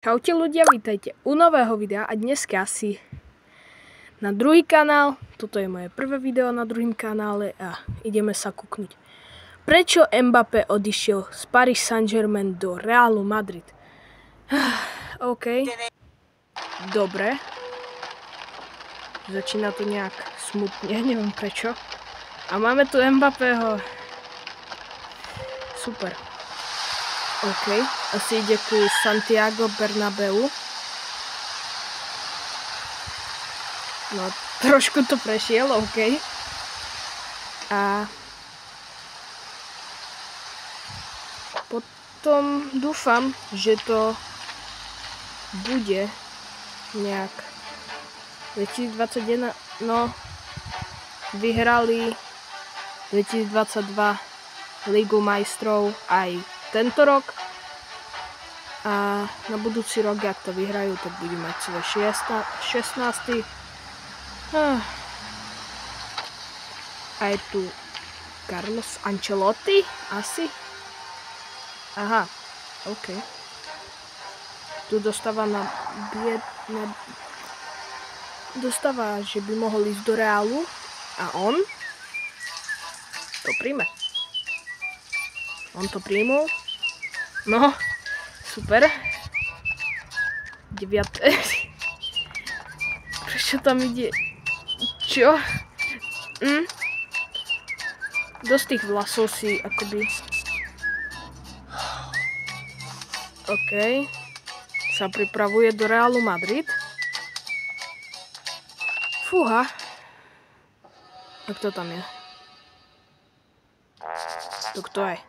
Čaute ľudia, vítajte u nového videa a dneska si na druhý kanál. Toto je moje prvé video na druhým kanále a ideme sa kúknuť. Prečo Mbappé odišiel z Paris Saint-Germain do Realu Madrid? OK. Dobre. Začína to nejak smutne, neviem prečo. A máme tu Mbappého. Super. OK, asi ide ku Santiago Bernabeu. No, trošku to prešiel, OK. A potom dúfam, že to bude nejak 2021, no, vyhrali 2022 Ligu majstrov aj tento rok a na budúci rok, ak to vyhrajú, tak budú mať svoj 16. A je tu Carlos Ancelotti, asi. Aha, OK. Tu dostáva dostáva, že by mohol ísť do Reálu a on to príjme. On to príjmul. No, super. 9. Prečo tam ide? Čo? Dosť tých vlasov si akoby... OK. Sa pripravuje do Realu Madrid. Fúha. A kto tam je? To kto je?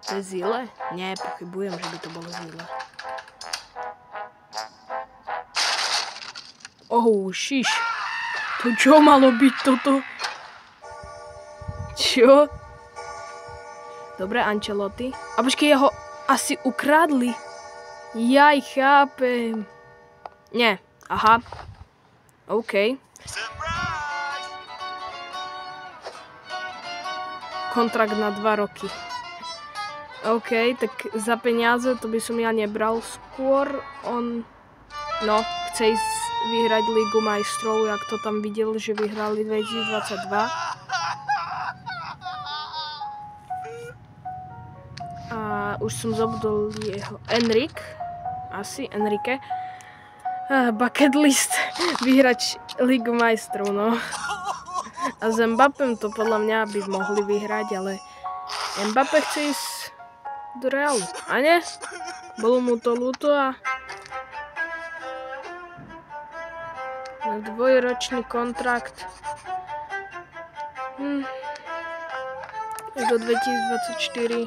To je Zile? Nie, pochybujem, že by to bolo Zile. Šiš. To čo malo byť toto? Čo? Dobre, Ancelotti. A počkej, jeho asi ukradli. Jaj, chápem. Nie, aha. OK. Kontrakt na 2 roky. OK, tak za peniaze to by som ja nebral. Skôr on, no, chce ísť vyhrať Ligu majstrov, jak to tam videl, že vyhrali 2022. A už som zabudol jeho Enrique. Bucket list vyhrať Ligu majstrov, no. A s Mbappém to podľa mňa by mohli vyhrať, ale Mbappé chce ísť do Realu, a ne? Bolo mu to ľúto a na 2-ročný kontrakt do 2024.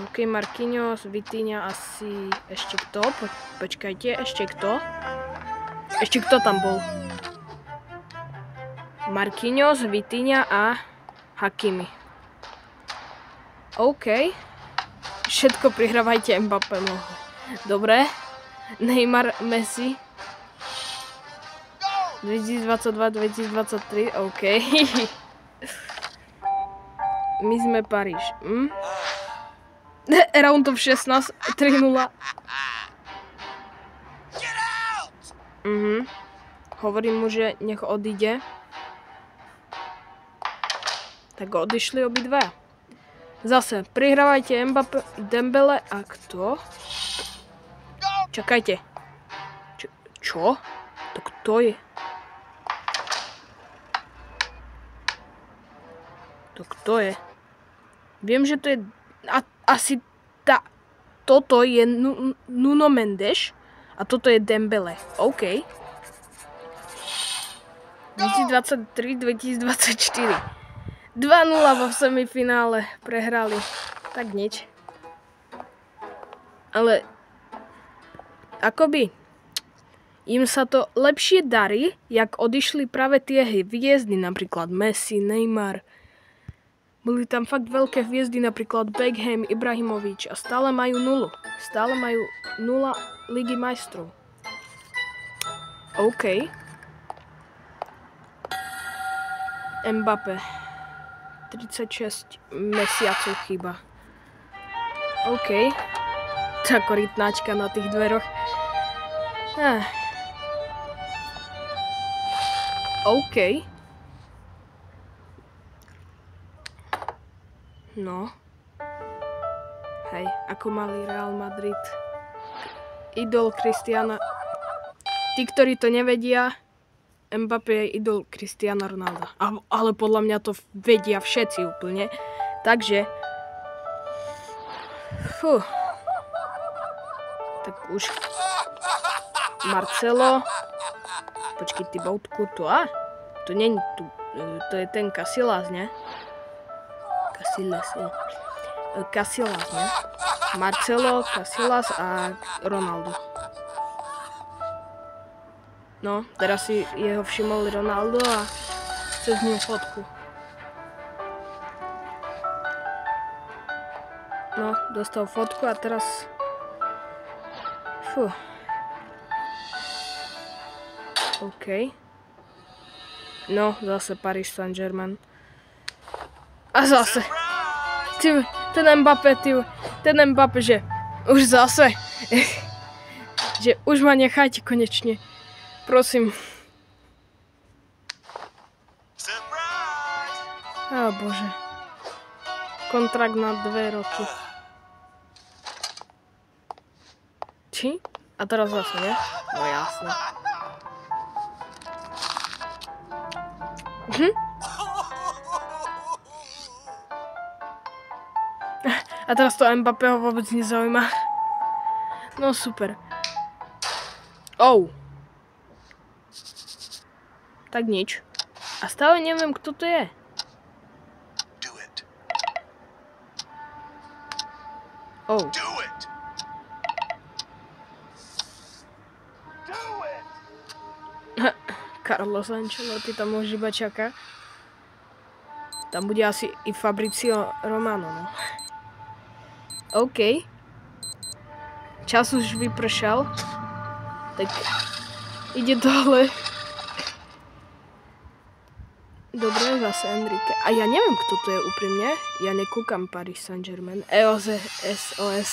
OK, Marquinhos, Vitinha, asi ešte kto? Počkajte, ešte kto? Ešte kto tam bol? Marquinhos, Vitinha a Hakimi. OK. Všetko prihrávajte Mbappému. Dobre. Neymar, Messi. 2022-2023. OK. My sme Paríž. Round of 16. 3-0. Hovorím mu, že nech odíde. Tak odišli obidva. Zase, prihrávajte Mbappé, Dembele a kto? Čakajte. Čo? To kto je? To kto je? Viem, že to je... asi toto je Nuno Mendes a toto je Dembele. OK. 2023-2024. 2-0 vo semifinále prehrali. Tak nič. Ale akoby im sa to lepšie darí, jak odišli práve tie hviezdy, napríklad Messi, Neymar. Boli tam fakt veľké hviezdy, napríklad Beckham, Ibrahimovič a stále majú 0. Stále majú 0 Ligy majstrov. OK. Mbappé. 36 mesiacov chýba. OK. Tá korytnáčka na tých dveroch. OK. No. Hej, ako malý Real Madrid. Idol Cristiana. Tí, ktorí to nevedia, Mbappé je idol Cristiana Ronalda. Ale podľa mňa to vedia všetci úplne. Takže... Tak už... Marcelo... Počkej, ty boutku, to To nie je tu... To je ten Casillas, ne? Casillas, ne? Marcelo, Casillas a Ronaldo. No, teraz si jeho všimol Ronaldo a chce z ním fotku. No, dostal fotku a teraz... OK. No, zase Paris Saint-Germain. A zase. Ten Mbappé, že už zase. Že už ma nechajte konečne. Prosím. Bože. Kontrakt na 2 roky. Či? A teraz zase, ne? No jasné. A teraz to Mbappého vôbec nezaujíma. No super. Tak nič. A stále neviem, kto to je. Carlos Ancelotti tam už iba čaká. Tam bude asi i Fabrizio Romano, no. OK. Čas už vypršal. Tak ide dole. Dobre, zase Enrique. A ja neviem, kto to je úprimne. Ja nekúkam Paris Saint-Germain. SOS.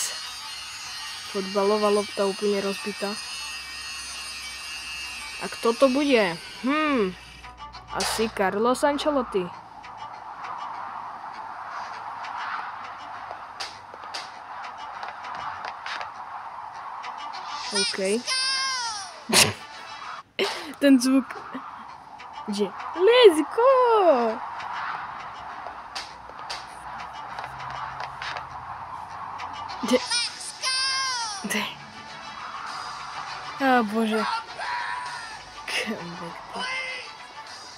Fotbalová lopta úplne rozbitá. A kto to bude? Asi Carlos Ancelotti. OK. Ten zvuk. Že? Let's go! Bože.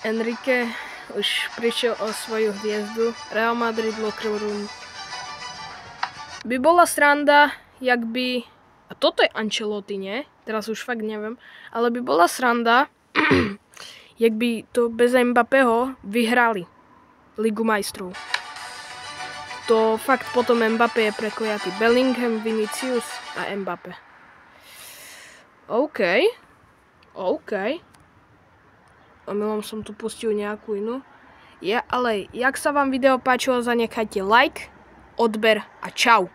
Enrique už prišiel o svoju hviezdu. Real Madrid locker room. By bola sranda, jak by... A toto je Ancelotti, nie? Teraz už fakt neviem. Ale by bola sranda, jak by to bez Mbappého vyhrali Ligu majstrov. To fakt potom Mbappé je prekojatý. Bellingham, Vinicius a Mbappé. OK. Omylom som tu pustil nejakú inú. Ale jak sa vám video páčilo, zanechajte like, odber a čau.